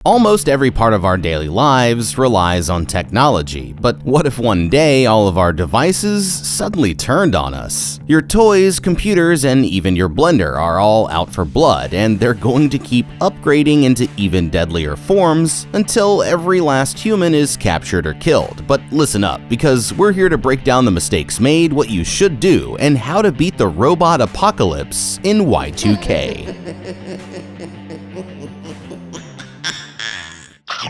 Almost every part of our daily lives relies on technology, but what if one day all of our devices suddenly turned on us? Your toys, computers, and even your blender are all out for blood, and they're going to keep upgrading into even deadlier forms until every last human is captured or killed. But listen up, because we're here to break down the mistakes made, what you should do, and how to beat the robot apocalypse in Y2K.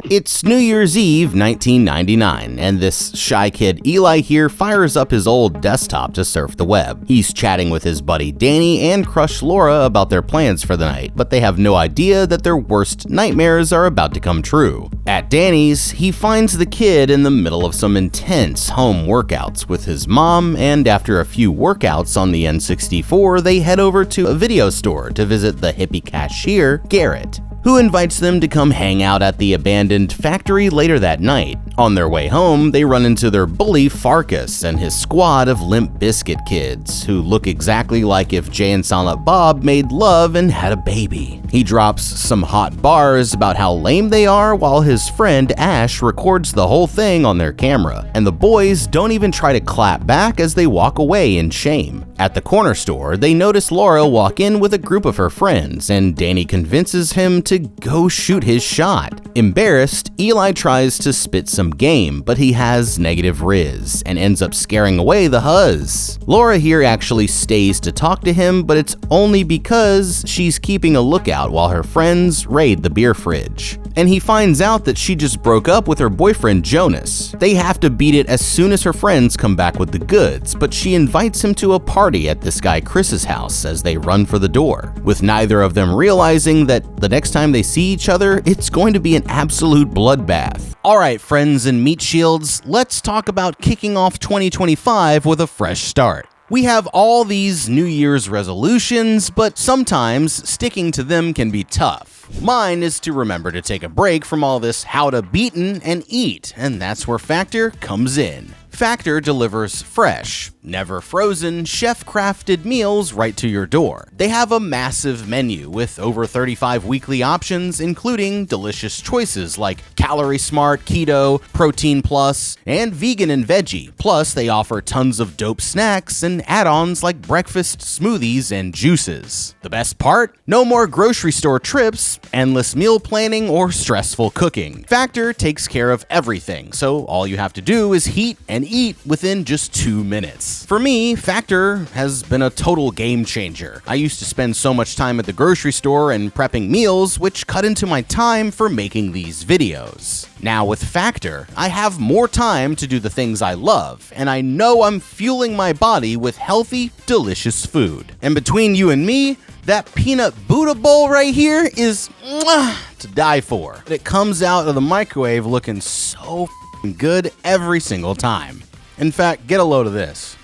It's New Year's Eve 1999, and this shy kid Eli here fires up his old desktop to surf the web. He's chatting with his buddy Danny and crush Laura about their plans for the night, but they have no idea that their worst nightmares are about to come true. At Danny's, he finds the kid in the middle of some intense home workouts with his mom, and after a few workouts on the N64, they head over to a video store to visit the hippie cashier, Garrett, who invites them to come hang out at the abandoned factory later that night. On their way home, they run into their bully Farkas and his squad of Limp Bizkit kids, who look exactly like if Jay and Silent Bob made love and had a baby. He drops some hot bars about how lame they are while his friend Ash records the whole thing on their camera, and the boys don't even try to clap back as they walk away in shame. At the corner store, they notice Laura walk in with a group of her friends, and Danny convinces him to go shoot his shot. Embarrassed, Eli tries to spit some game, but he has negative riz and ends up scaring away the Huzz. Laura here actually stays to talk to him, but it's only because she's keeping a lookout while her friends raid the beer fridge. And he finds out that she just broke up with her boyfriend Jonas. They have to beat it as soon as her friends come back with the goods, but she invites him to a party at this guy Chris's house as they run for the door, with neither of them realizing that the next time they see each other, it's going to be an absolute bloodbath. Alright friends and meat shields, let's talk about kicking off 2025 with a fresh start. We have all these New Year's resolutions, but sometimes sticking to them can be tough. Mine is to remember to take a break from all this how to beaten and eat, and that's where Factor comes in. Factor delivers fresh, never frozen, chef-crafted meals right to your door. They have a massive menu with over 35 weekly options, including delicious choices like Calorie Smart, Keto, Protein Plus, and Vegan and Veggie. Plus, they offer tons of dope snacks and add-ons like breakfast smoothies and juices. The best part? No more grocery store trips, endless meal planning, or stressful cooking. Factor takes care of everything, so all you have to do is heat and eat within just 2 minutes. For me, Factor has been a total game changer. I used to spend so much time at the grocery store and prepping meals, which cut into my time for making these videos. Now with Factor, I have more time to do the things I love, and I know I'm fueling my body with healthy, delicious food. And between you and me, that peanut Buddha bowl right here is to die for. It comes out of the microwave looking so good every single time. In fact, get a load of this.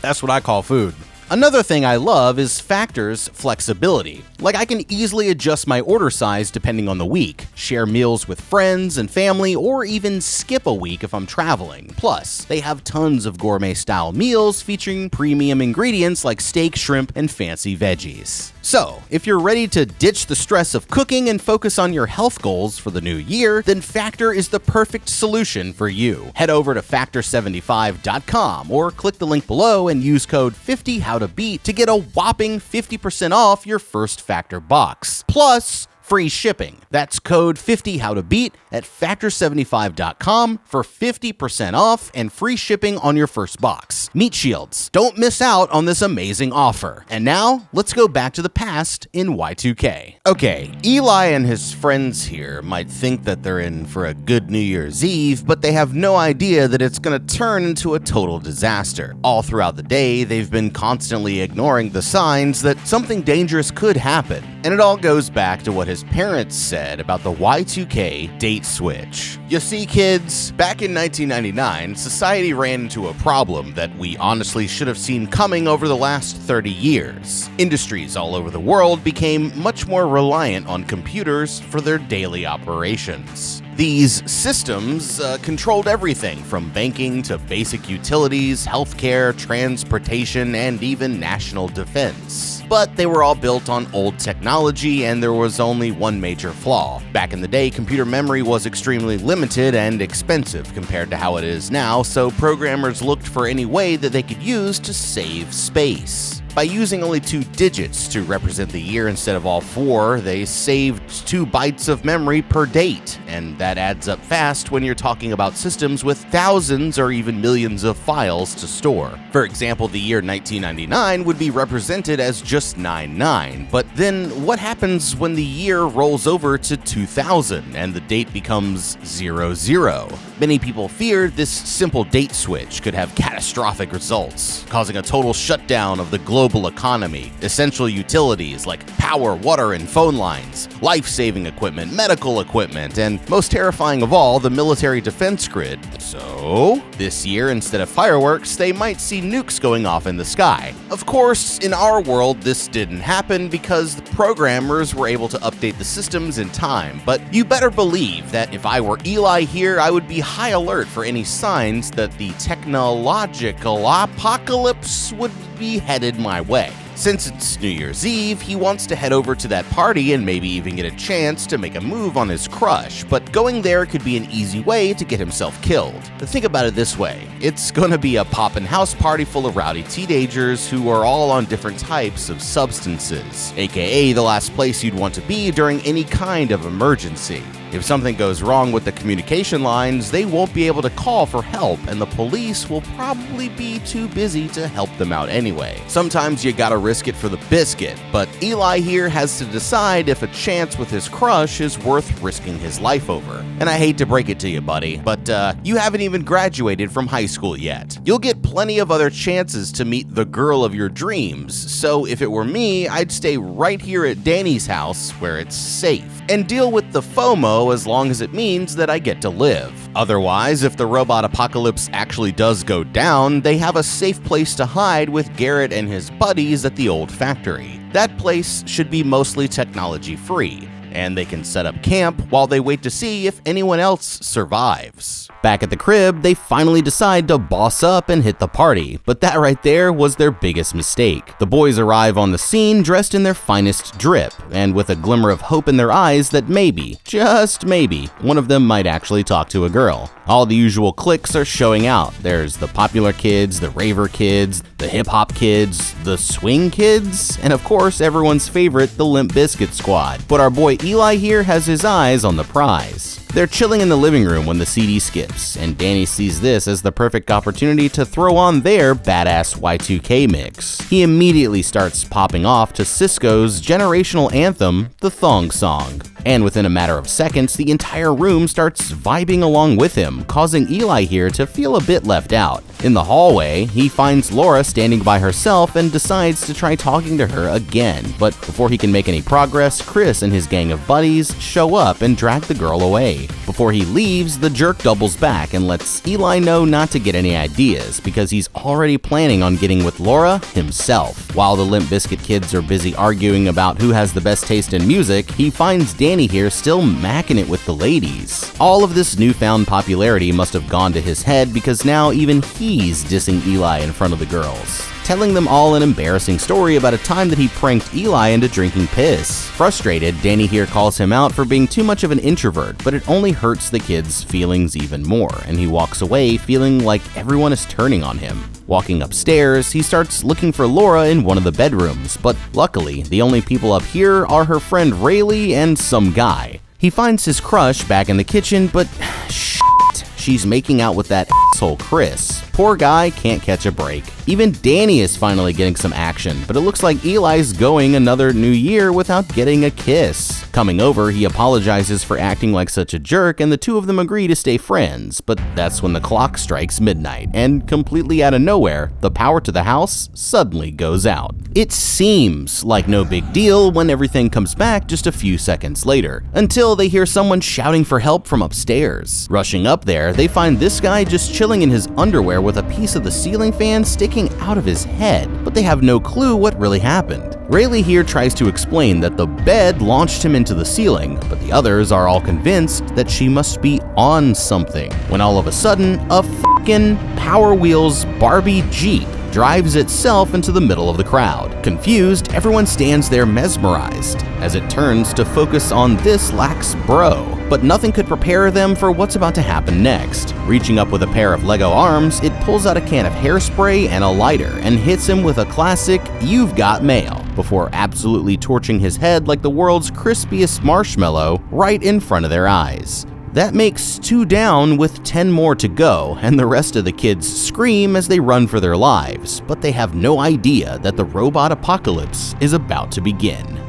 That's what I call food. Another thing I love is Factor's flexibility. Like, I can easily adjust my order size depending on the week, share meals with friends and family, or even skip a week if I'm traveling. Plus, they have tons of gourmet-style meals featuring premium ingredients like steak, shrimp, and fancy veggies. So, if you're ready to ditch the stress of cooking and focus on your health goals for the new year, then Factor is the perfect solution for you. Head over to factor75.com or click the link below and use code 50HOWTOBEAT to get a whopping 50% off your first Factor box, plus free shipping. That's code 50HOWTOBEAT at factor75.com for 50% off and free shipping on your first box. Meat Shields, don't miss out on this amazing offer. And now, let's go back to the past in Y2K. Okay, Eli and his friends here might think that they're in for a good New Year's Eve, but they have no idea that it's gonna turn into a total disaster. All throughout the day, they've been constantly ignoring the signs that something dangerous could happen. And it all goes back to what his parents said about the Y2K date switch. You see, kids, back in 1999, society ran into a problem that we honestly should have seen coming over the last 30 years. Industries all over the world became much more reliant on computers for their daily operations. These systems controlled everything from banking to basic utilities, healthcare, transportation, and even national defense. But they were all built on old technology, and there was only one major flaw. Back in the day, computer memory was extremely limited and expensive compared to how it is now, so programmers looked for any way that they could use to save space. By using only 2 digits to represent the year instead of all 4, they saved 2 bytes of memory per date, and that adds up fast when you're talking about systems with thousands or even millions of files to store. For example, the year 1999 would be represented as just 99, but then what happens when the year rolls over to 2000 and the date becomes 00? Many people feared this simple date switch could have catastrophic results, causing a total shutdown of the global economy, essential utilities like power, water, and phone lines, life-saving equipment, medical equipment, and most terrifying of all, the military defense grid. So, this year, instead of fireworks, they might see nukes going off in the sky. Of course, in our world, this didn't happen because the programmers were able to update the systems in time, but you better believe that if I were Eli here, I would be high alert for any signs that the technological apocalypse would be headed my way. Since it's New Year's Eve, he wants to head over to that party and maybe even get a chance to make a move on his crush, but going there could be an easy way to get himself killed. Think about it this way, it's gonna be a poppin' house party full of rowdy teenagers who are all on different types of substances, aka the last place you'd want to be during any kind of emergency. If something goes wrong with the communication lines, they won't be able to call for help, and the police will probably be too busy to help them out anyway. Sometimes you gotta risk it for the biscuit, but Eli here has to decide if a chance with his crush is worth risking his life over. And I hate to break it to you, buddy, but you haven't even graduated from high school yet. You'll get plenty of other chances to meet the girl of your dreams, so if it were me, I'd stay right here at Danny's house where it's safe, and deal with the FOMO as long as it means that I get to live. Otherwise, if the robot apocalypse actually does go down, they have a safe place to hide with Garrett and his buddies at the old factory. That place should be mostly technology-free, and they can set up camp while they wait to see if anyone else survives. Back at the crib, they finally decide to boss up and hit the party, but that right there was their biggest mistake. The boys arrive on the scene dressed in their finest drip, and with a glimmer of hope in their eyes that maybe, just maybe, one of them might actually talk to a girl. All the usual cliques are showing out. There's the popular kids, the raver kids, the hip-hop kids, the swing kids, and of course everyone's favorite, the Limp Bizkit squad. But our boy Eli here has his eyes on the prize. They're chilling in the living room when the CD skips, and Danny sees this as the perfect opportunity to throw on their badass Y2K mix. He immediately starts popping off to Cisco's generational anthem, the Thong Song. And within a matter of seconds, the entire room starts vibing along with him, causing Eli here to feel a bit left out. In the hallway, he finds Laura standing by herself and decides to try talking to her again. But before he can make any progress, Chris and his gang of buddies show up and drag the girl away. Before he leaves, the jerk doubles back and lets Eli know not to get any ideas because he's already planning on getting with Laura himself. While the Limp Bizkit kids are busy arguing about who has the best taste in music, he finds Danny here still macking it with the ladies. All of this newfound popularity must have gone to his head because now even he's dissing Eli in front of the girls, telling them all an embarrassing story about a time that he pranked Eli into drinking piss. Frustrated, Danny here calls him out for being too much of an introvert, but it only hurts the kid's feelings even more, and he walks away feeling like everyone is turning on him. Walking upstairs, he starts looking for Laura in one of the bedrooms, but luckily, the only people up here are her friend Rayleigh and some guy. He finds his crush back in the kitchen, but shit, she's making out with that asshole Chris. Poor guy can't catch a break. Even Danny is finally getting some action, but it looks like Eli's going another new year without getting a kiss. Coming over, he apologizes for acting like such a jerk, and the two of them agree to stay friends, but that's when the clock strikes midnight, and completely out of nowhere, the power to the house suddenly goes out. It seems like no big deal when everything comes back just a few seconds later, until they hear someone shouting for help from upstairs. Rushing up there, they find this guy just chilling in his underwear with a piece of the ceiling fan sticking out of his head, but they have no clue what really happened. Rayleigh here tries to explain that the bed launched him into the ceiling, but the others are all convinced that she must be on something, when all of a sudden, a f***ing Power Wheels Barbie Jeep drives itself into the middle of the crowd. Confused, everyone stands there mesmerized, as it turns to focus on this lax bro. But nothing could prepare them for what's about to happen next. Reaching up with a pair of Lego arms, it pulls out a can of hairspray and a lighter and hits him with a classic "You've got mail," before absolutely torching his head like the world's crispiest marshmallow right in front of their eyes. That makes 2 down with 10 more to go, and the rest of the kids scream as they run for their lives, but they have no idea that the robot apocalypse is about to begin.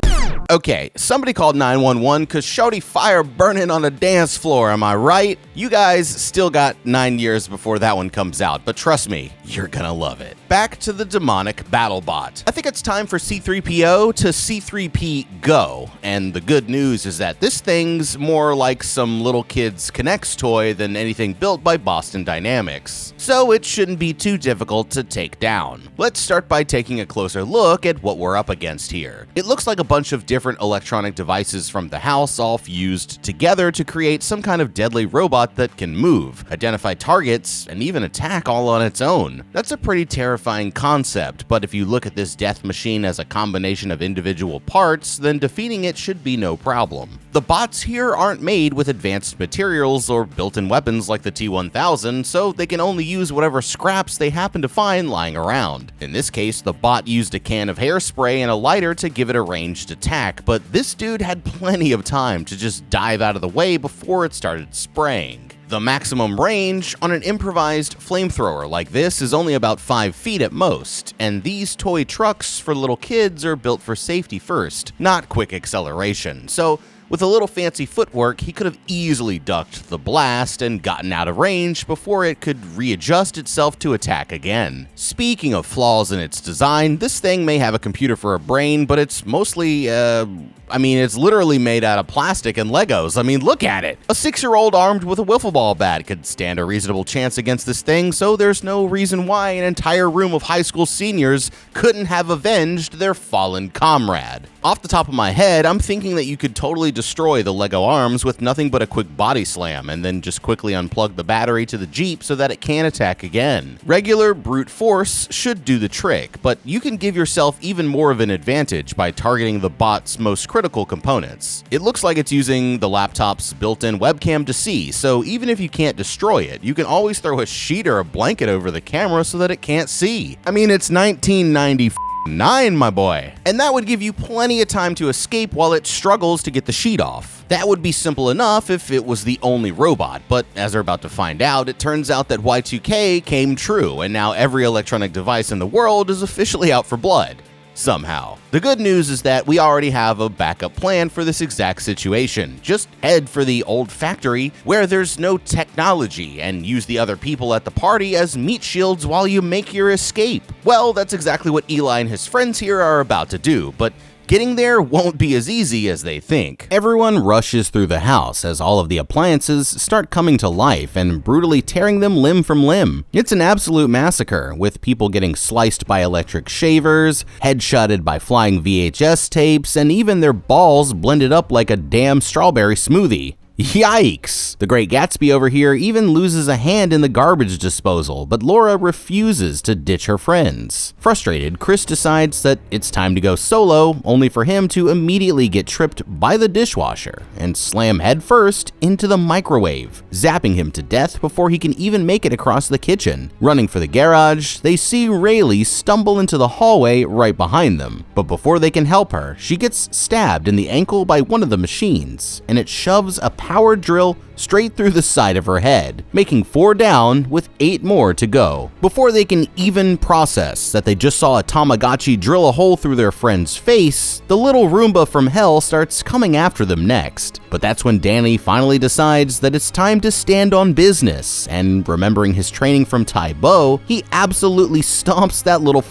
Okay, somebody called 911 because shorty fire burning on the dance floor, am I right? You guys still got 9 years before that one comes out, but trust me, you're gonna love it. Back to the demonic BattleBot. I think it's time for C-3PO to C-3P Go, and the good news is that this thing's more like some little kid's Kinect's toy than anything built by Boston Dynamics, so it shouldn't be too difficult to take down. Let's start by taking a closer look at what we're up against here. It looks like a bunch of different electronic devices from the house all fused together to create some kind of deadly robot that can move, identify targets, and even attack all on its own. That's a pretty terrifying concept, but if you look at this death machine as a combination of individual parts, then defeating it should be no problem. The bots here aren't made with advanced materials or built-in weapons like the T-1000, so they can only use whatever scraps they happen to find lying around. In this case, the bot used a can of hairspray and a lighter to give it a ranged attack, but this dude had plenty of time to just dive out of the way before it started spraying. The maximum range on an improvised flamethrower like this is only about 5 feet at most, and these toy trucks for little kids are built for safety first, not quick acceleration, so with a little fancy footwork, he could have easily ducked the blast and gotten out of range before it could readjust itself to attack again. Speaking of flaws in its design, this thing may have a computer for a brain, but it's mostly, it's literally made out of plastic and Legos. I mean, look at it. A 6-year-old armed with a wiffle ball bat could stand a reasonable chance against this thing, so there's no reason why an entire room of high school seniors couldn't have avenged their fallen comrade. Off the top of my head, I'm thinking that you could totally destroy the Lego arms with nothing but a quick body slam, and then just quickly unplug the battery to the Jeep so that it can attack again. Regular brute force should do the trick, but you can give yourself even more of an advantage by targeting the bot's most critical components. It looks like it's using the laptop's built-in webcam to see, so even if you can't destroy it, you can always throw a sheet or a blanket over the camera so that it can't see. I mean, it's 1999, my boy. And that would give you plenty of time to escape while it struggles to get the sheet off. That would be simple enough if it was the only robot, but as we're about to find out, it turns out that Y2K came true, and now every electronic device in the world is officially out for blood. Somehow. The good news is that we already have a backup plan for this exact situation. Just head for the old factory where there's no technology and use the other people at the party as meat shields while you make your escape. Well, that's exactly what Eli and his friends here are about to do, but getting there won't be as easy as they think. Everyone rushes through the house as all of the appliances start coming to life and brutally tearing them limb from limb. It's an absolute massacre, with people getting sliced by electric shavers, headshotted by flying VHS tapes, and even their balls blended up like a damn strawberry smoothie. Yikes! The Great Gatsby over here even loses a hand in the garbage disposal, but Laura refuses to ditch her friends. Frustrated, Chris decides that it's time to go solo, only for him to immediately get tripped by the dishwasher and slam headfirst into the microwave, zapping him to death before he can even make it across the kitchen. Running for the garage, they see Rayleigh stumble into the hallway right behind them, but before they can help her, she gets stabbed in the ankle by one of the machines, and it shoves a power drill straight through the side of her head, making 4 down with 8 more to go. Before they can even process that they just saw a Tamagotchi drill a hole through their friend's face, the little Roomba from hell starts coming after them next. But that's when Danny finally decides that it's time to stand on business, and remembering his training from Tai Bo, he absolutely stomps that little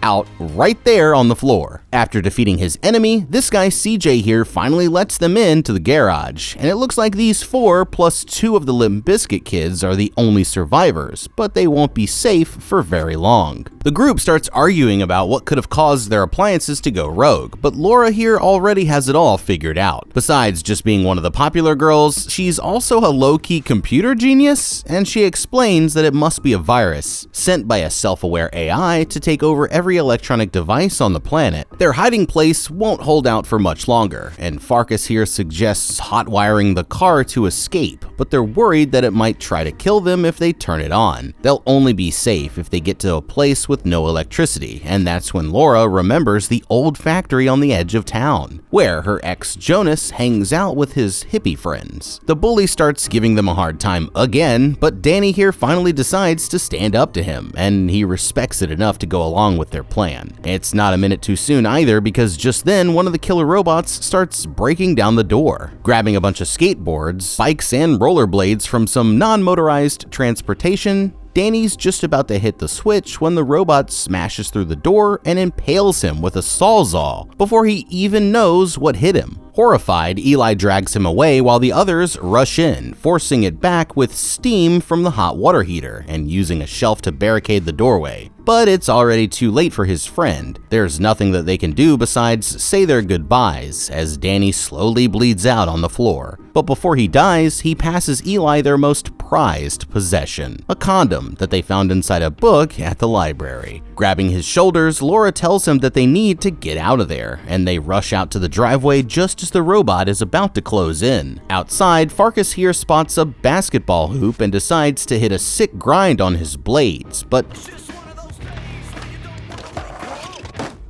out right there on the floor. After defeating his enemy, this guy CJ here finally lets them into the garage, and it looks like these 4 plus 2 of the Limp Bizkit kids are the only survivors, but they won't be safe for very long. The group starts arguing about what could have caused their appliances to go rogue, but Laura here already has it all figured out. Besides just being one of the popular girls, she's also a low-key computer genius, and she explains that it must be a virus sent by a self-aware AI to take over every electronic device on the planet. Their hiding place won't hold out for much longer, and Farkas here suggests hotwiring the car to escape, but they're worried that it might try to kill them if they turn it on. They'll only be safe if they get to a place with no electricity, and that's when Laura remembers the old factory on the edge of town, where her ex Jonas hangs out with his hippie friends. The bully starts giving them a hard time again, but Danny here finally decides to stand up to him, and he respects it enough to go along with their plan. It's not a minute too soon either, because just then one of the killer robots starts breaking down the door, grabbing a bunch of skateboards, bikes, and rollerblades from some non-motorized transportation. Danny's just about to hit the switch when the robot smashes through the door and impales him with a sawzall before he even knows what hit him. Horrified, Eli drags him away while the others rush in, forcing it back with steam from the hot water heater and using a shelf to barricade the doorway. But it's already too late for his friend. There's nothing that they can do besides say their goodbyes as Danny slowly bleeds out on the floor. But before he dies, he passes Eli their most prized possession, a condom that they found inside a book at the library. Grabbing his shoulders, Laura tells him that they need to get out of there, and they rush out to the driveway just as the robot is about to close in. Outside, Farkas here spots a basketball hoop and decides to hit a sick grind on his blades, but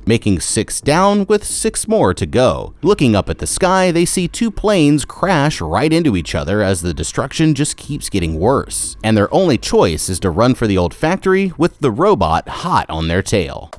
making 6 down with 6 more to go. Looking up at the sky, they see 2 planes crash right into each other as the destruction just keeps getting worse, and their only choice is to run for the old factory with the robot hot on their tail.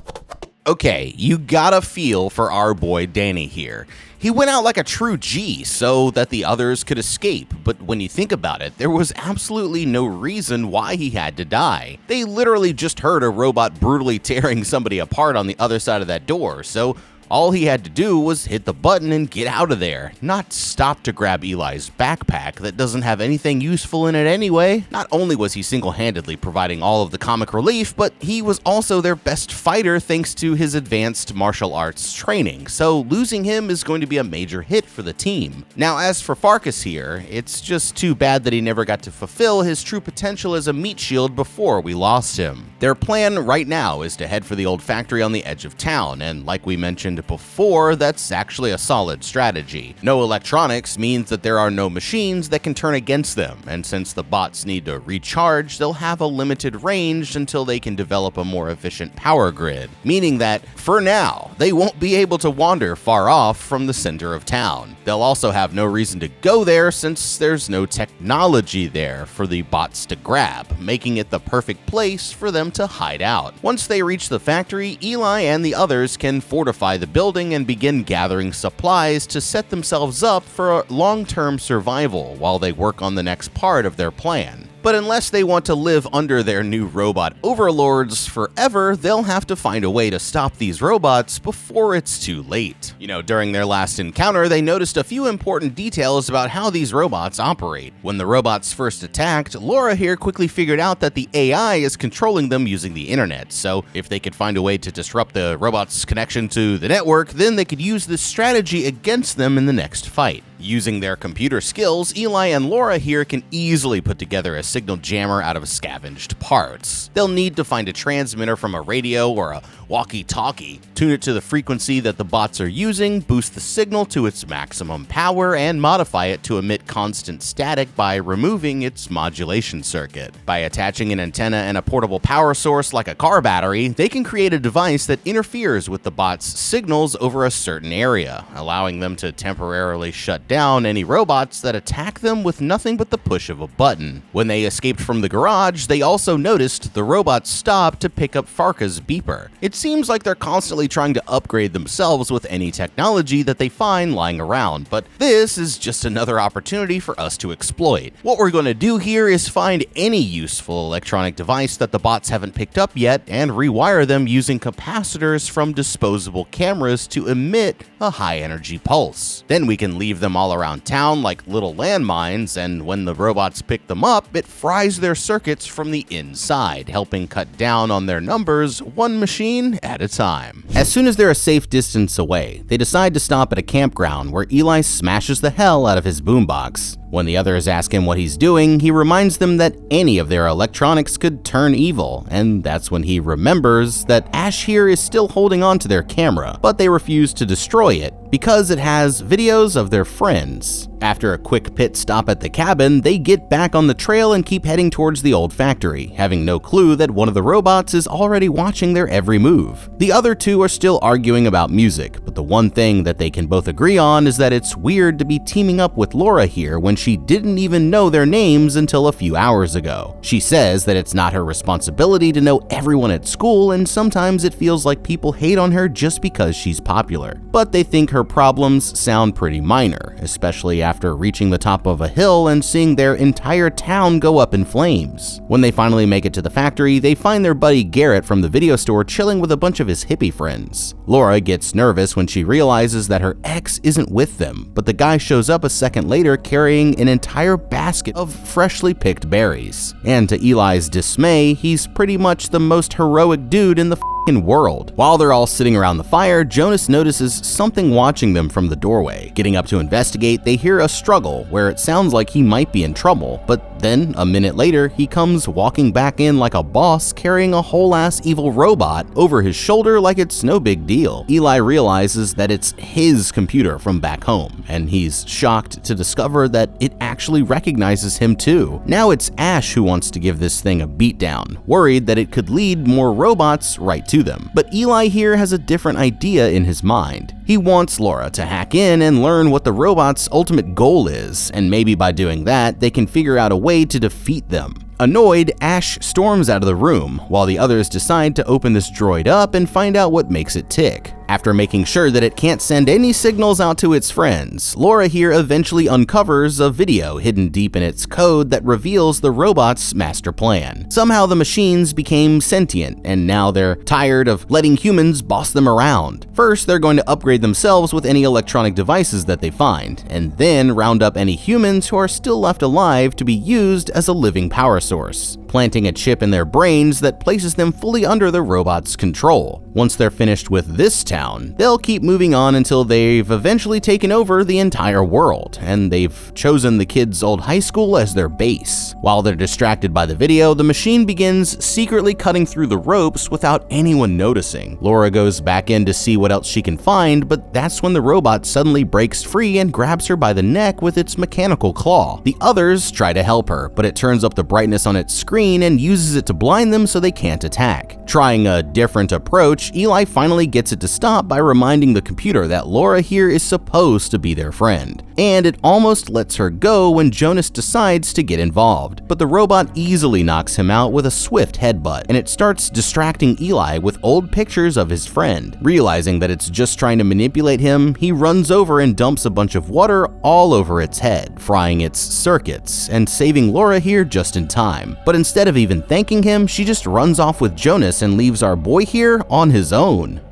Okay, you gotta feel for our boy Danny here. He went out like a true G so that the others could escape, but when you think about it, there was absolutely no reason why he had to die. They literally just heard a robot brutally tearing somebody apart on the other side of that door, so all he had to do was hit the button and get out of there, not stop to grab Eli's backpack that doesn't have anything useful in it anyway. Not only was he single-handedly providing all of the comic relief, but he was also their best fighter thanks to his advanced martial arts training, so losing him is going to be a major hit for the team. Now, as for Farkas here, it's just too bad that he never got to fulfill his true potential as a meat shield before we lost him. Their plan right now is to head for the old factory on the edge of town, and like we mentioned before, that's actually a solid strategy. No electronics means that there are no machines that can turn against them, and since the bots need to recharge, they'll have a limited range until they can develop a more efficient power grid, meaning that, for now, they won't be able to wander far off from the center of town. They'll also have no reason to go there since there's no technology there for the bots to grab, making it the perfect place for them to hide out. Once they reach the factory, Eli and the others can fortify the building and begin gathering supplies to set themselves up for long-term survival while they work on the next part of their plan. But unless they want to live under their new robot overlords forever, they'll have to find a way to stop these robots before it's too late. During their last encounter, they noticed a few important details about how these robots operate. When the robots first attacked, Laura here quickly figured out that the AI is controlling them using the internet, so if they could find a way to disrupt the robots' connection to the network, then they could use this strategy against them in the next fight. Using their computer skills, Eli and Laura here can easily put together a signal jammer out of scavenged parts. They'll need to find a transmitter from a radio or a walkie-talkie, tune it to the frequency that the bots are using, boost the signal to its maximum power, and modify it to emit constant static by removing its modulation circuit. By attaching an antenna and a portable power source like a car battery, they can create a device that interferes with the bots' signals over a certain area, allowing them to temporarily shut down any robots that attack them with nothing but the push of a button. When they escaped from the garage, they also noticed the robots stop to pick up Farkas' beeper. It seems like they're constantly trying to upgrade themselves with any technology that they find lying around, but this is just another opportunity for us to exploit. What we're going to do here is find any useful electronic device that the bots haven't picked up yet and rewire them using capacitors from disposable cameras to emit a high-energy pulse. Then we can leave them all around town like little landmines, and when the robots pick them up, it fries their circuits from the inside, helping cut down on their numbers one machine at a time. As soon as they're a safe distance away, they decide to stop at a campground where Eli smashes the hell out of his boombox. When the others ask him what he's doing, he reminds them that any of their electronics could turn evil, and that's when he remembers that Ash here is still holding on to their camera, but they refuse to destroy it because it has videos of their friends. After a quick pit stop at the cabin, they get back on the trail and keep heading towards the old factory, having no clue that one of the robots is already watching their every move. The other two are still arguing about music, but the one thing that they can both agree on is that it's weird to be teaming up with Laura here when she didn't even know their names until a few hours ago. She says that it's not her responsibility to know everyone at school, and sometimes it feels like people hate on her just because she's popular. But they think her problems sound pretty minor, especially after reaching the top of a hill and seeing their entire town go up in flames. When they finally make it to the factory, they find their buddy Garrett from the video store chilling with a bunch of his hippie friends. Laura gets nervous when she realizes that her ex isn't with them, but the guy shows up a second later carrying an entire basket of freshly picked berries. And to Eli's dismay, he's pretty much the most heroic dude in the world. While they're all sitting around the fire, Jonas notices something watching them from the doorway. Getting up to investigate, they hear a struggle where it sounds like he might be in trouble, but then a minute later, he comes walking back in like a boss carrying a whole-ass evil robot over his shoulder like it's no big deal. Eli realizes that it's his computer from back home, and he's shocked to discover that it actually recognizes him too. Now it's Ash who wants to give this thing a beatdown, worried that it could lead more robots right to them. But Eli here has a different idea in his mind. He wants Laura to hack in and learn what the robot's ultimate goal is, and maybe by doing that, they can figure out a way to defeat them. Annoyed, Ash storms out of the room, while the others decide to open this droid up and find out what makes it tick. After making sure that it can't send any signals out to its friends, Laura here eventually uncovers a video hidden deep in its code that reveals the robot's master plan. Somehow the machines became sentient, and now they're tired of letting humans boss them around. First, they're going to upgrade themselves with any electronic devices that they find, and then round up any humans who are still left alive to be used as a living power source, planting a chip in their brains that places them fully under the robot's control. Once they're finished with this town, they'll keep moving on until they've eventually taken over the entire world, and they've chosen the kids' old high school as their base. While they're distracted by the video, the machine begins secretly cutting through the ropes without anyone noticing. Laura goes back in to see what else she can find, but that's when the robot suddenly breaks free and grabs her by the neck with its mechanical claw. The others try to help her, but it turns up the brightness on its screen and uses it to blind them so they can't attack. Trying a different approach, Eli finally gets it to stop by reminding the computer that Laura here is supposed to be their friend. And it almost lets her go when Jonas decides to get involved, but the robot easily knocks him out with a swift headbutt, and it starts distracting Eli with old pictures of his friend. Realizing that it's just trying to manipulate him, he runs over and dumps a bunch of water all over its head, frying its circuits, and saving Laura here just in time. But instead of even thanking him, she just runs off with Jonas and leaves our boy here on his own.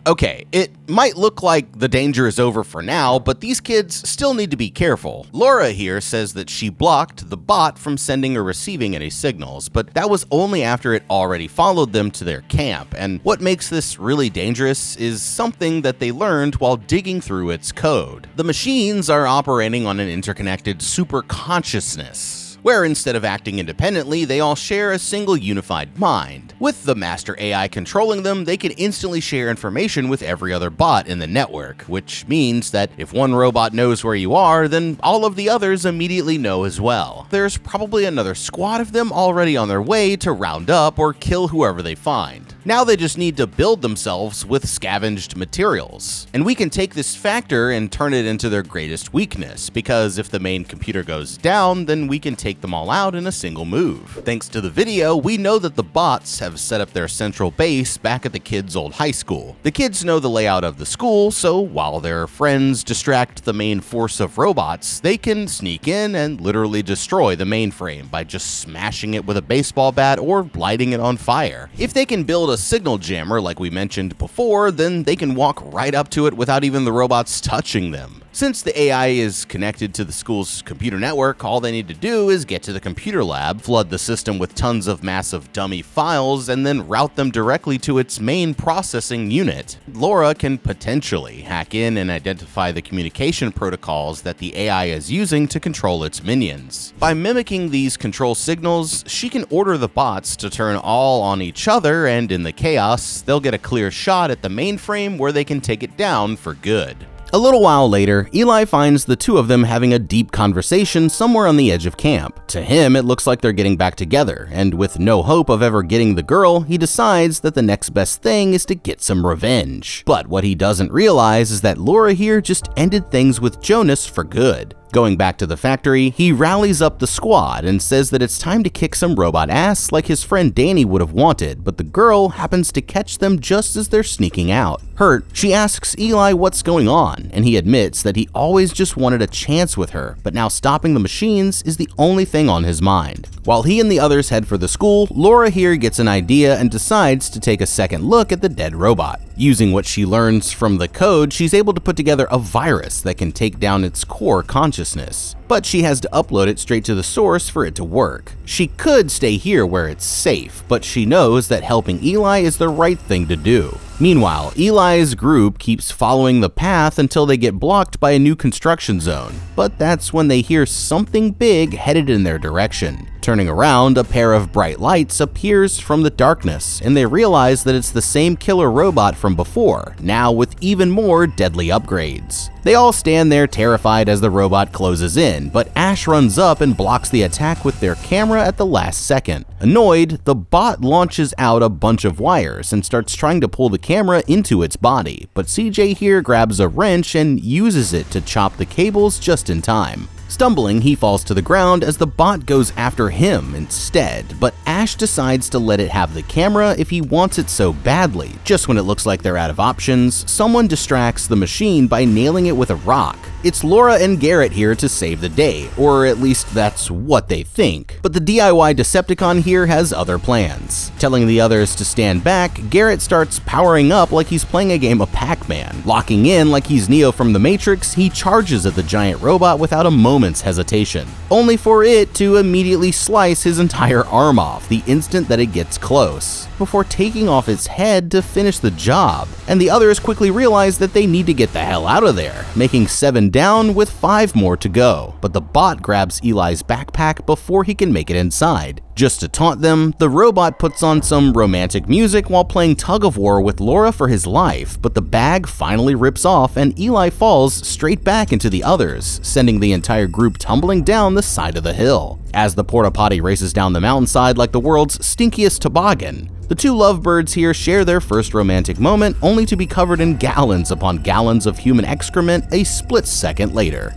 Okay, it might look like the danger is over for now, but these kids still need to be careful. Laura here says that she blocked the bot from sending or receiving any signals, but that was only after it already followed them to their camp, and what makes this really dangerous is something that they learned while digging through its code. The machines are operating on an interconnected superconsciousness, where instead of acting independently, they all share a single unified mind. With the master AI controlling them, they can instantly share information with every other bot in the network, which means that if one robot knows where you are, then all of the others immediately know as well. There's probably another squad of them already on their way to round up or kill whoever they find. Now they just need to build themselves with scavenged materials. And we can take this factor and turn it into their greatest weakness, because if the main computer goes down, then we can take them all out in a single move. Thanks to the video, we know that the bots have set up their central base back at the kids' old high school. The kids know the layout of the school, so while their friends distract the main force of robots, they can sneak in and literally destroy the mainframe by just smashing it with a baseball bat or lighting it on fire. If they can build a a signal jammer like we mentioned before, then they can walk right up to it without even the robots touching them. Since the AI is connected to the school's computer network, all they need to do is get to the computer lab, flood the system with tons of massive dummy files, and then route them directly to its main processing unit. Laura can potentially hack in and identify the communication protocols that the AI is using to control its minions. By mimicking these control signals, she can order the bots to turn all on each other, and in the chaos, they'll get a clear shot at the mainframe where they can take it down for good. A little while later, Eli finds the two of them having a deep conversation somewhere on the edge of camp. To him, it looks like they're getting back together, and with no hope of ever getting the girl, he decides that the next best thing is to get some revenge. But what he doesn't realize is that Laura here just ended things with Jonas for good. Going back to the factory, he rallies up the squad and says that it's time to kick some robot ass like his friend Danny would have wanted, but the girl happens to catch them just as they're sneaking out. Hurt, she asks Eli what's going on, and he admits that he always just wanted a chance with her, but now stopping the machines is the only thing on his mind. While he and the others head for the school, Laura here gets an idea and decides to take a second look at the dead robot. Using what she learns from the code, she's able to put together a virus that can take down its core consciousness. But she has to upload it straight to the source for it to work. She could stay here where it's safe, but she knows that helping Eli is the right thing to do. Meanwhile, Eli's group keeps following the path until they get blocked by a new construction zone, but that's when they hear something big headed in their direction. Turning around, a pair of bright lights appears from the darkness, and they realize that it's the same killer robot from before, now with even more deadly upgrades. They all stand there terrified as the robot closes in, but Ash runs up and blocks the attack with their camera at the last second. Annoyed, the bot launches out a bunch of wires and starts trying to pull the camera into its body, but CJ here grabs a wrench and uses it to chop the cables just in time. Stumbling, he falls to the ground as the bot goes after him instead, but Ash decides to let it have the camera if he wants it so badly. Just when it looks like they're out of options, someone distracts the machine by nailing it with a rock. It's Laura and Garrett here to save the day, or at least that's what they think. But the DIY Decepticon here has other plans. Telling the others to stand back, Garrett starts powering up like he's playing a game of Pac-Man. Locking in like he's Neo from the Matrix, he charges at the giant robot without a moment's hesitation, only for it to immediately slice his entire arm off the instant that it gets close, before taking off its head to finish the job. And the others quickly realize that they need to get the hell out of there, making 7 down with 5 more to go. But the bot grabs Eli's backpack before he can make it inside. Just to taunt them, the robot puts on some romantic music while playing tug-of-war with Laura for his life, but the bag finally rips off and Eli falls straight back into the others, sending the entire group tumbling down the side of the hill. As the porta potty races down the mountainside like the world's stinkiest toboggan, the two lovebirds here share their first romantic moment, only to be covered in gallons upon gallons of human excrement a split second later.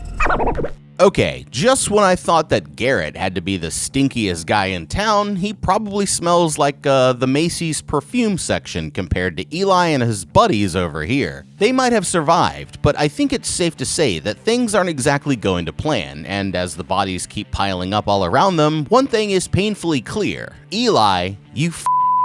Okay, just when I thought that Garrett had to be the stinkiest guy in town, he probably smells like the Macy's perfume section compared to Eli and his buddies over here. They might have survived, but I think it's safe to say that things aren't exactly going to plan, and as the bodies keep piling up all around them, one thing is painfully clear. Eli, you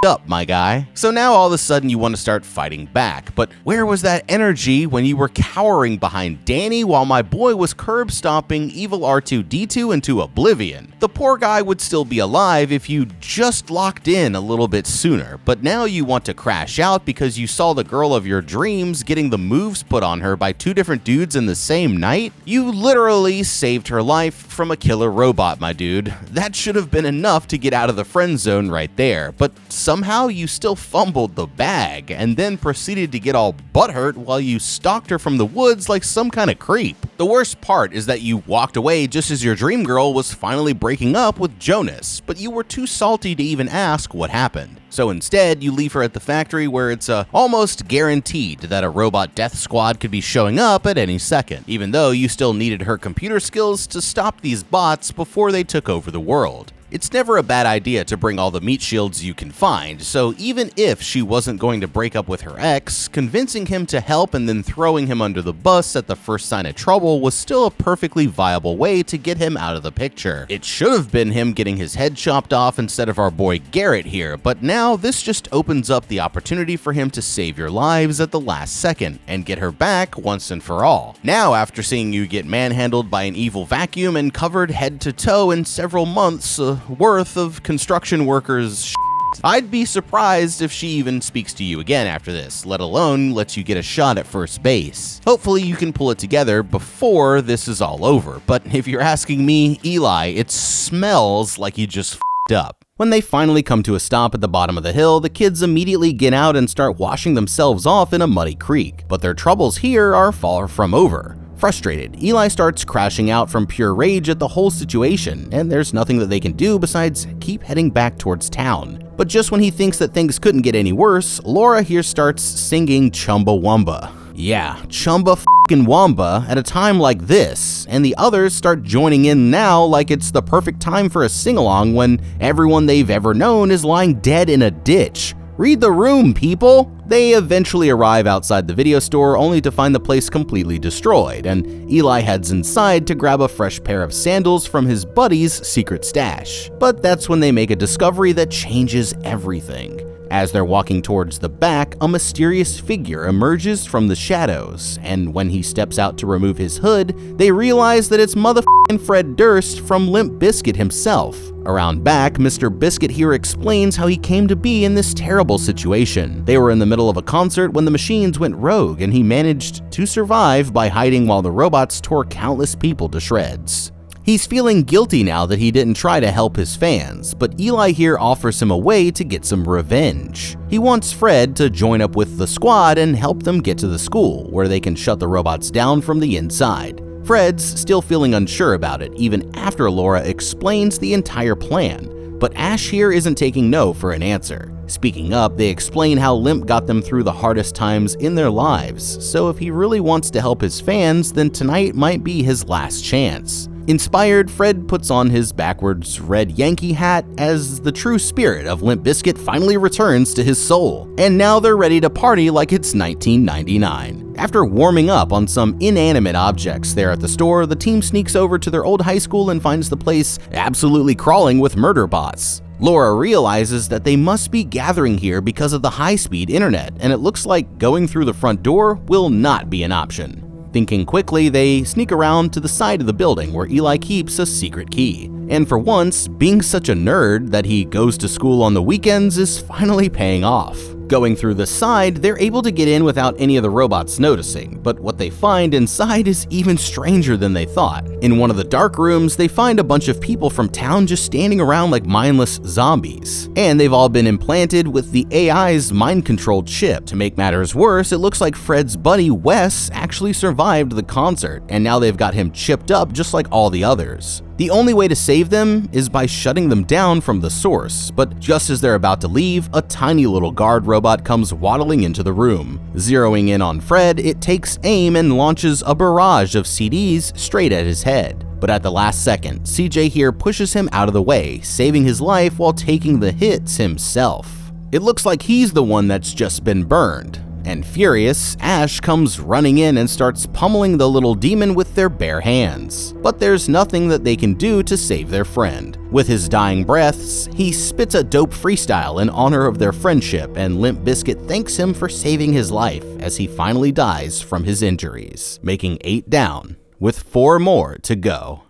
up, my guy. So now all of a sudden you want to start fighting back, but where was that energy when you were cowering behind Danny while my boy was curb stomping evil R2-D2 into oblivion? The poor guy would still be alive if you just locked in a little bit sooner, but now you want to crash out because you saw the girl of your dreams getting the moves put on her by 2 different dudes in the same night? You literally saved her life from a killer robot, my dude. That should have been enough to get out of the friend zone right there, but somehow you still fumbled the bag and then proceeded to get all butthurt while you stalked her from the woods like some kind of creep. The worst part is that you walked away just as your dream girl was finally breaking up with Jonas, but you were too salty to even ask what happened. So instead, you leave her at the factory where it's almost guaranteed that a robot death squad could be showing up at any second, even though you still needed her computer skills to stop these bots before they took over the world. It's never a bad idea to bring all the meat shields you can find, so even if she wasn't going to break up with her ex, convincing him to help and then throwing him under the bus at the first sign of trouble was still a perfectly viable way to get him out of the picture. It should have been him getting his head chopped off instead of our boy Garrett here, but now this just opens up the opportunity for him to save your lives at the last second and get her back once and for all. Now, after seeing you get manhandled by an evil vacuum and covered head to toe in several months worth of construction workers' shit, I'd be surprised if she even speaks to you again after this, let alone lets you get a shot at first base. Hopefully you can pull it together before this is all over, but if you're asking me, Eli, it smells like you just f***ed up. When they finally come to a stop at the bottom of the hill, the kids immediately get out and start washing themselves off in a muddy creek, but their troubles here are far from over. Frustrated, Eli starts crashing out from pure rage at the whole situation, and there's nothing that they can do besides keep heading back towards town. But just when he thinks that things couldn't get any worse, Laura here starts singing Chumbawamba. Yeah, Chumbawamba at a time like this, and the others start joining in now like it's the perfect time for a sing-along when everyone they've ever known is lying dead in a ditch. Read the room, people! They eventually arrive outside the video store only to find the place completely destroyed, and Eli heads inside to grab a fresh pair of sandals from his buddy's secret stash. But that's when they make a discovery that changes everything. As they're walking towards the back, a mysterious figure emerges from the shadows, and when he steps out to remove his hood, they realize that it's motherfucking Fred Durst from Limp Bizkit himself. Around back, Mr. Biscuit here explains how he came to be in this terrible situation. They were in the middle of a concert when the machines went rogue, and he managed to survive by hiding while the robots tore countless people to shreds. He's feeling guilty now that he didn't try to help his fans, but Eli here offers him a way to get some revenge. He wants Fred to join up with the squad and help them get to the school, where they can shut the robots down from the inside. Fred's still feeling unsure about it, even after Laura explains the entire plan, but Ash here isn't taking no for an answer. Speaking up, they explain how Limp got them through the hardest times in their lives, so if he really wants to help his fans, then tonight might be his last chance. Inspired, Fred puts on his backwards red Yankee hat as the true spirit of Limp Bizkit finally returns to his soul, and now they're ready to party like it's 1999. After warming up on some inanimate objects there at the store, the team sneaks over to their old high school and finds the place absolutely crawling with murder bots. Laura realizes that they must be gathering here because of the high-speed internet, and it looks like going through the front door will not be an option. Thinking quickly, they sneak around to the side of the building where Eli keeps a secret key. And for once, being such a nerd that he goes to school on the weekends is finally paying off. Going through the side, they're able to get in without any of the robots noticing, but what they find inside is even stranger than they thought. In one of the dark rooms, they find a bunch of people from town just standing around like mindless zombies. And they've all been implanted with the AI's mind-controlled chip. To make matters worse, it looks like Fred's buddy Wes actually survived the concert, and now they've got him chipped up just like all the others. The only way to save them is by shutting them down from the source, but just as they're about to leave, a tiny little guard robot comes waddling into the room. Zeroing in on Fred, it takes aim and launches a barrage of CDs straight at his head. But at the last second, CJ here pushes him out of the way, saving his life while taking the hits himself. It looks like he's the one that's just been burned. And furious, Ash comes running in and starts pummeling the little demon with their bare hands. But there's nothing that they can do to save their friend. With his dying breaths, he spits a dope freestyle in honor of their friendship, and Limp Bizkit thanks him for saving his life as he finally dies from his injuries, making 8 down, with 4 more to go.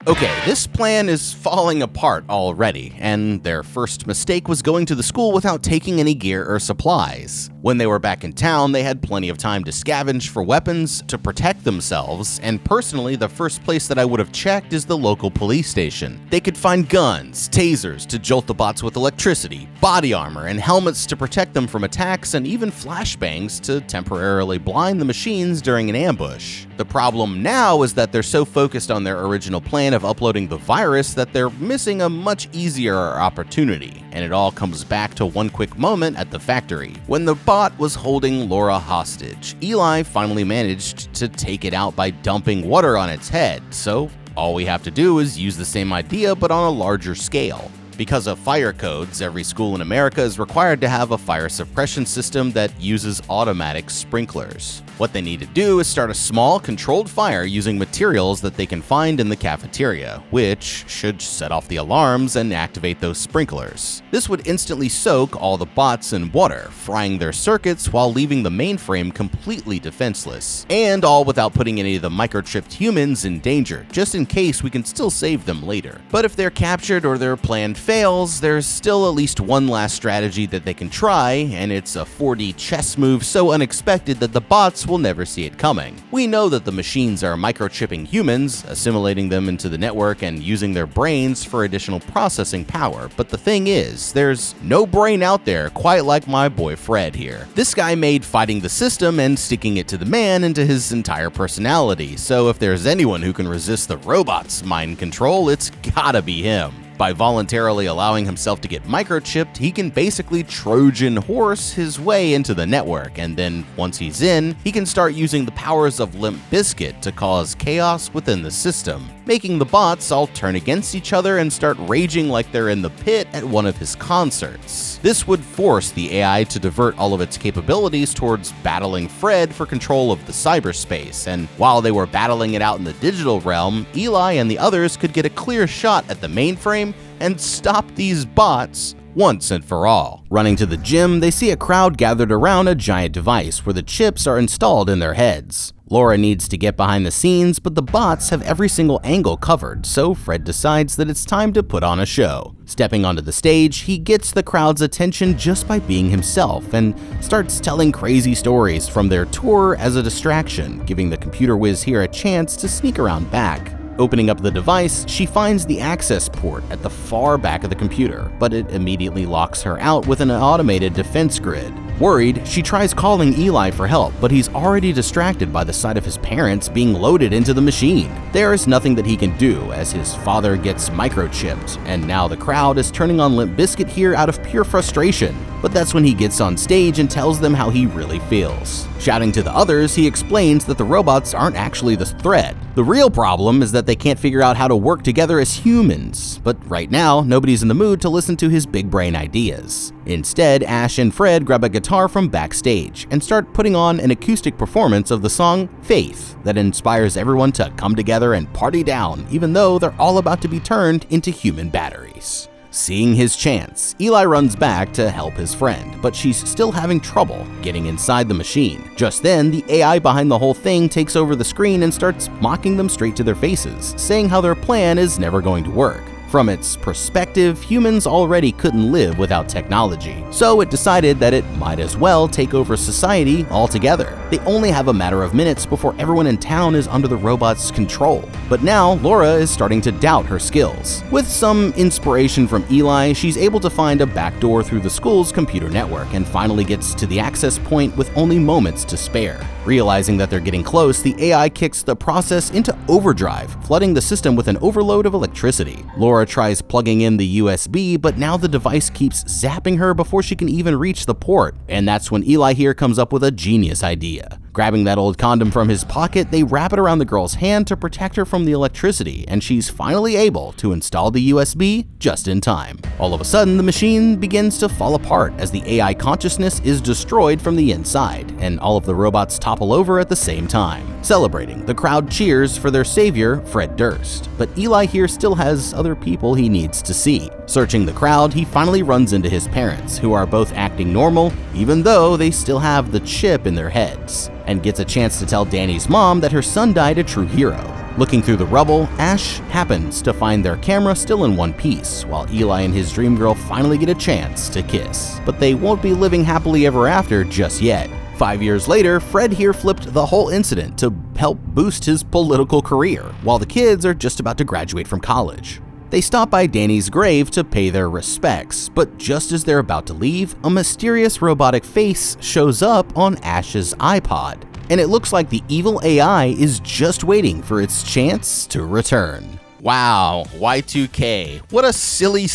Okay, this plan is falling apart already, and their first mistake was going to the school without taking any gear or supplies. When they were back in town, they had plenty of time to scavenge for weapons to protect themselves, and personally, the first place that I would have checked is the local police station. They could find guns, tasers to jolt the bots with electricity, body armor, and helmets to protect them from attacks, and even flashbangs to temporarily blind the machines during an ambush. The problem now is that they're so focused on their original plan of uploading the virus that they're missing a much easier opportunity, and it all comes back to one quick moment at the factory. When the bot was holding Laura hostage, Eli finally managed to take it out by dumping water on its head, so All we have to do is use the same idea but on a larger scale. Because of fire codes, every school in America is required to have a fire suppression system that uses automatic sprinklers. What they need to do is start a small, controlled fire using materials that they can find in the cafeteria, which should set off the alarms and activate those sprinklers. This would instantly soak all the bots in water, frying their circuits while leaving the mainframe completely defenseless, and all without putting any of the microchipped humans in danger, just in case we can still save them later. But if they're captured or their plan fails, there's still at least one last strategy that they can try, and it's a 4D chess move so unexpected that the bots will never see it coming. We know that the machines are microchipping humans, assimilating them into the network and using their brains for additional processing power, but the thing is, there's no brain out there quite like my boy Fred here. This guy made fighting the system and sticking it to the man into his entire personality, so if there's anyone who can resist the robot's mind control, it's gotta be him. By voluntarily allowing himself to get microchipped, he can basically Trojan horse his way into the network, and then once he's in, he can start using the powers of Limp Bizkit to cause chaos within the system, making the bots all turn against each other and start raging like they're in the pit at one of his concerts. This would force the AI to divert all of its capabilities towards battling Fred for control of the cyberspace, and while they were battling it out in the digital realm, Eli and the others could get a clear shot at the mainframe and stop these bots once and for all. Running to the gym, they see a crowd gathered around a giant device where the chips are installed in their heads. Laura needs to get behind the scenes, but the bots have every single angle covered, so Fred decides that it's time to put on a show. Stepping onto the stage, he gets the crowd's attention just by being himself and starts telling crazy stories from their tour as a distraction, giving the computer whiz here a chance to sneak around back. Opening up the device, she finds the access port at the far back of the computer, but it immediately locks her out with an automated defense grid. Worried, she tries calling Eli for help, but he's already distracted by the sight of his parents being loaded into the machine. There is nothing that he can do as his father gets microchipped, and now the crowd is turning on Limp Bizkit here out of pure frustration. But that's when he gets on stage and tells them how he really feels. Shouting to the others, he explains that the robots aren't actually the threat. The real problem is that they can't figure out how to work together as humans. But right now, nobody's in the mood to listen to his big brain ideas. Instead, Ash and Fred grab a guitar from backstage and start putting on an acoustic performance of the song Faith that inspires everyone to come together and party down, even though they're all about to be turned into human batteries. Seeing his chance, Eli runs back to help his friend, but she's still having trouble getting inside the machine. Just then, the AI behind the whole thing takes over the screen and starts mocking them straight to their faces, saying how their plan is never going to work. From its perspective, humans already couldn't live without technology, so it decided that it might as well take over society altogether. They only have a matter of minutes before everyone in town is under the robot's control. But now, Laura is starting to doubt her skills. With some inspiration from Eli, she's able to find a backdoor through the school's computer network and finally gets to the access point with only moments to spare. Realizing that they're getting close, the AI kicks the process into overdrive, flooding the system with an overload of electricity. Laura tries plugging in the USB, but now the device keeps zapping her before she can even reach the port, and that's when Eli here comes up with a genius idea. Grabbing that old condom from his pocket, they wrap it around the girl's hand to protect her from the electricity, and she's finally able to install the USB just in time. All of a sudden, the machine begins to fall apart as the AI consciousness is destroyed from the inside, and all of the robots topple over at the same time. Celebrating, the crowd cheers for their savior, Fred Durst, but Eli here still has other people he needs to see. Searching the crowd, he finally runs into his parents, who are both acting normal, even though they still have the chip in their heads, and gets a chance to tell Danny's mom that her son died a true hero. Looking through the rubble, Ash happens to find their camera still in one piece, while Eli and his dream girl finally get a chance to kiss. But they won't be living happily ever after just yet. 5 years later, Fred here flipped the whole incident to help boost his political career, while the kids are just about to graduate from college. They stop by Danny's grave to pay their respects, but just as they're about to leave, a mysterious robotic face shows up on Ash's iPod, and it looks like the evil AI is just waiting for its chance to return. Wow, Y2K. What a silly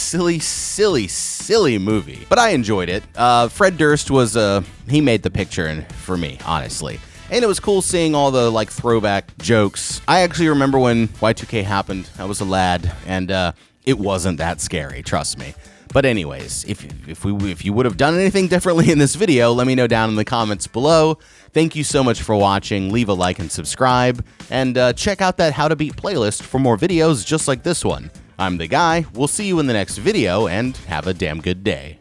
movie. But I enjoyed it. Fred Durst he made the picture for me, honestly. And it was cool seeing all the like throwback jokes. I actually remember when Y2K happened. I was a lad, and it wasn't that scary, trust me. But anyways, if you would have done anything differently in this video, let me know down in the comments below. Thank you so much for watching. Leave a like and subscribe, and check out that How to Beat playlist for more videos just like this one. I'm the Guy. We'll see you in the next video, and have a damn good day.